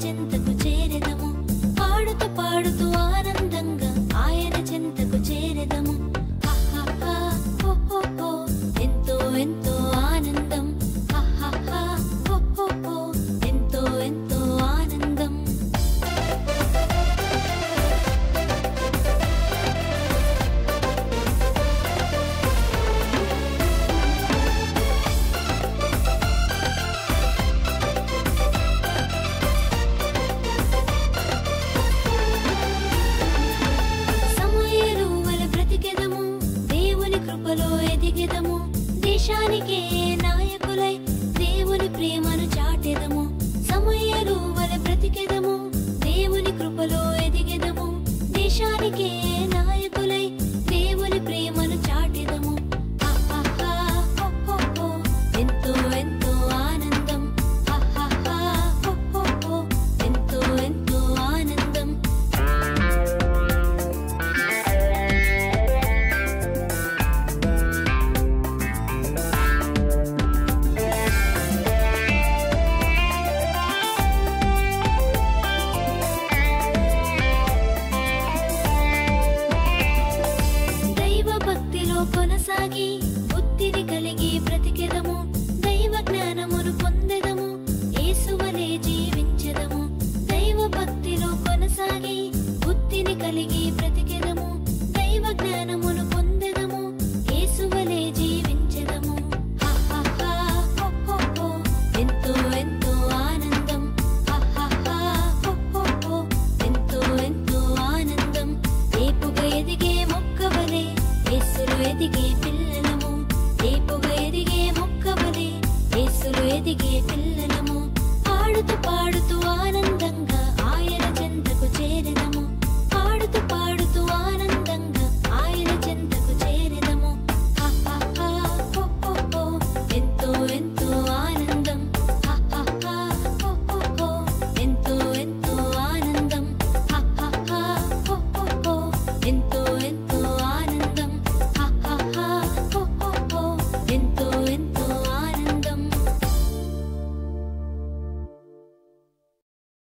చెంతకు చేరెదము, పాడుతూ పాడుతూ ఆనందంగా ఆయన చెంతకు చేరెదము. హహహా హో హో హో, ఎంతో ఎంతో ఆనందం. హహహా హో హో హో, ఎంతో ఎంతో ఆనందం. సమూయేలు వలె బ్రతికెదము, దేవుని కృపలో ఎదిగెదము, దేశానికే నాయకులై దేవుని ప్రేమను చాటెదము. సమూయేలు వలె బ్రతికెదము, దేవుని కృపలో ఎదిగెదము, దేశానికే నాయకులై దేవుని ప్రేమను చాటెదము. హహహా హో హో హో, ఎంతో ఎంతో ఆనందం. హహహా హో హో హో, ఎంతో ఎంతో ఆనందం. దైవ భక్తిలో కొనసాగి బుద్ధిని కలిగి బ్రతికెదము, దైవ జ్ఞానమును పొందెదము, యేసువలే జీవించెదము. దైవ భక్తిలో కొనసాగి బుద్ధిని కలిగి